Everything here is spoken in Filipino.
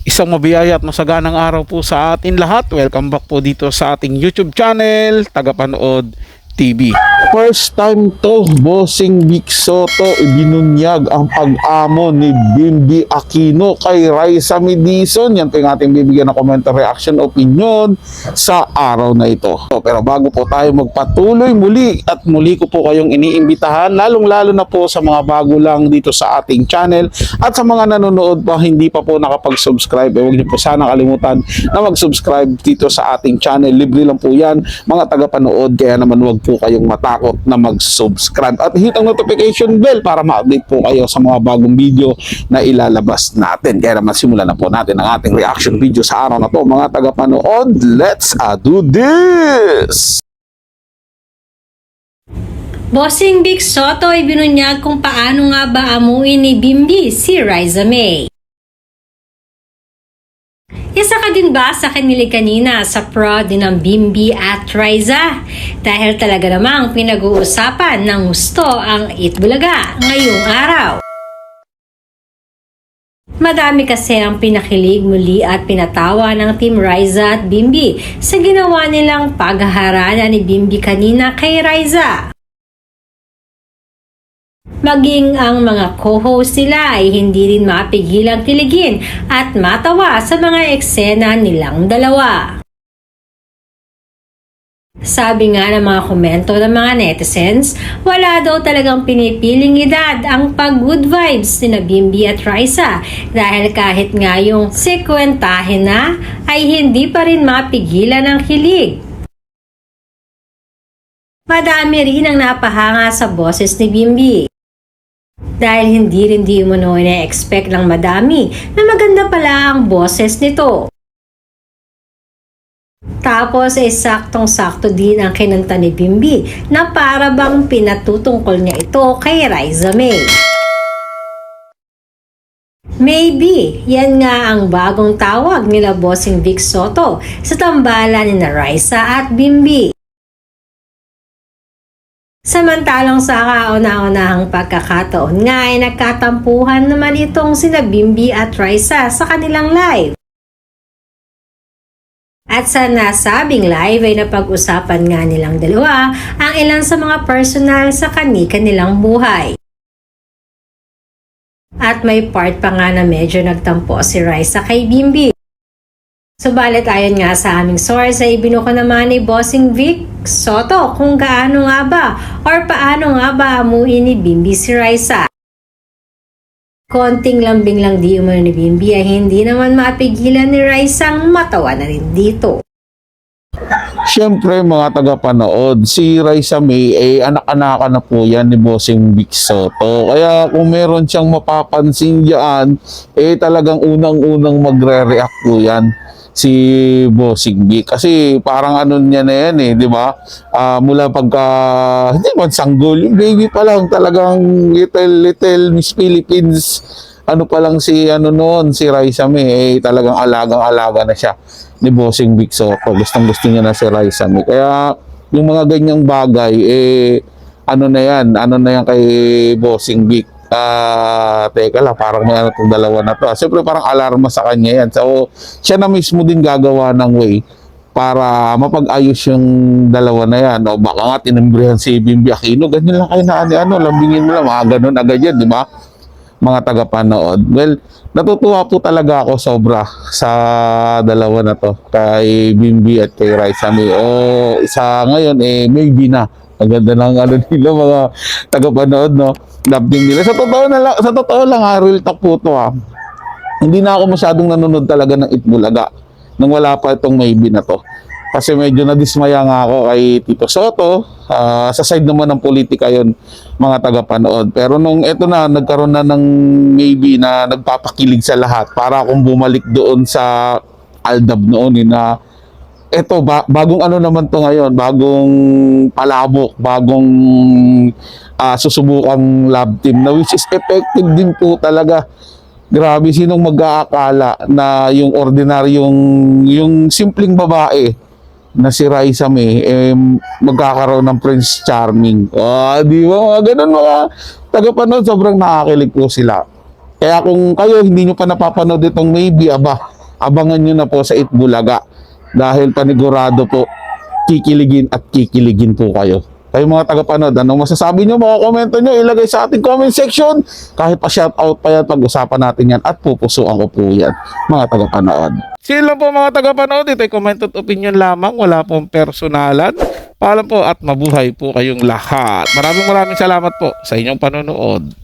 Isang mabiyaya at masaganang araw po sa atin lahat. Welcome back po dito sa ating YouTube channel, Tagapanood TV. First time to, Bossing Vic Soto ibinunyag ang pag-amo ni Bimby Aquino kay Raisa Medison. Yan po yung ating bibigyan ng comment, reaction, opinion sa araw na ito. Pero bago po tayo magpatuloy muli ko po kayong iniimbitahan, lalong-lalo na po sa mga bago lang dito sa ating channel at sa mga nanonood pa hindi pa po nakapag-subscribe, huwag niyo po sana kalimutan na mag-subscribe dito sa ating channel. Libre lang po yan mga tagapanood, kaya naman huwag po kayong matakot na mag-subscribe at hit ang notification bell para ma-update po kayo sa mga bagong video na ilalabas natin. Kaya naman simulan na po natin ang ating reaction video sa araw na to mga tagapanood. Let's do this! Bossing Vic Soto ay binunyag kung paano nga ba amuin ni Bimby si Raisa May. Isa ka din ba sa kanilig kanina sa prod din ng Bimby at Raisa? Dahil talaga namang pinag-uusapan ng gusto ang Itbulaga ngayong araw. Madami kasi ang pinakilig muli at pinatawa ng Team Raisa at Bimby sa ginawa nilang paghaharana ni Bimby kanina kay Raisa. Maging ang mga co-host nila ay hindi rin mapigilang kiligin at matawa sa mga eksena nilang dalawa. Sabi nga ng mga komento ng mga netizens, wala daw talagang pinipiling edad ang pag-good vibes ni Bimby at Raisa dahil kahit nga yung sekwentahin na ay hindi pa rin mapigilan ang kilig. Madami rin ang napahanga sa boses ni Bimby. Dahil hindi umano na-expect ng madami na maganda pala ang boses nito. Tapos ay saktong-sakto din ang kinanta ni Bimby na para bang pinatutungkol niya ito kay Raisa May. Maybe, yan nga ang bagong tawag nila Bossing Vic Soto sa tambalan ni Raisa at Bimby. Samantalang sa kauna-unahang pagkakataon nga ay nagkatampuhan naman itong sina Bimby at Raisa sa kanilang live. At sa nasabing live ay napag-usapan nga nilang dalawa ang ilan sa mga personal sa kanilang buhay. At may part pa nga na medyo nagtampo si Raisa kay Bimby. Subalit ayon nga sa aming source ay binuko naman ni Bossing Vic Soto kung gaano nga ba or paano nga ba amuin ni Bimby si Raisa. Konting lambing lang di umano ni Bimby ay hindi naman mapigilan ni Raisa ang matawa na rin dito. Siyempre mga tagapanood, si Raisa May anak-anakan na po yan ni Bossing Vic Soto. Kaya kung meron siyang mapapansin diyan, talagang unang-unang magre-react po yan si Bossing Vic. Kasi parang ano niya na yan di ba? Mula pagka, hindi man sanggol, yung baby pa lang, talagang little Miss Philippines, ano pa lang si si Raisa May, talagang alagang-alaga na siya ni Bossing Vic Soto. Gustong-gusto niya na si Raisa May. Kaya yung mga ganyang bagay, ano na yan kay Bossing Vic. Teka lang, parang may itong dalawa na to. Siyempre parang alarma sa kanya yan. So, siya na mismo din gagawa ng way para mapag-ayos yung dalawa na yan. O baka nga tinimbrihan si Bimby Aquino, ganyan lang kayo na lambingin mo lang, mga ganun agad yan, di ba? Mga tagapanood. Well, natutuwa po talaga ako sobra sa dalawa na to, kay Bimby at kay Raisa May. O isa ngayon, maybe na. Ang ganda ng nila mga tagapanood, no? Dubbing nila. Sa totoo lang, real talk po to, Hindi na ako masyadong nanonood talaga ng Itbulaga nang wala pa itong maybe na to. Kasi medyo nadismaya nga ako kay Tito Soto. Sa side naman ng politika yon mga tagapanood. Pero nung eto na, nagkaroon na ng maybe na nagpapakilig sa lahat, para akong bumalik doon sa Aldab noon na eto, bagong naman to ngayon, bagong palabok, bagong susubukang love team na which is effective din po talaga. Grabe, sinong mag-aakala na yung ordinaryong, yung simpleng babae na si Raisa May, magkakaroon ng Prince Charming. Di ba? Mga ganun mga tagapanood, sobrang nakakilig po sila. Kaya kung kayo hindi nyo pa napapanood itong maybe, abangan nyo na po sa Itbulaga dahil panigurado po kikiligin at kikiligin po kayo. Kayo mga tagapanood, anong masasabi nyo, mga komento nyo, ilagay sa ating comment section. Kahit pa shoutout pa yan, pag-usapan natin yan at pupusuan ko po yan, mga tagapanood. Sila lang po mga tagapanood, ito'y comment at opinion lamang, wala pong personalan. Paalam po at mabuhay po kayong lahat. Maraming salamat po sa inyong panonood.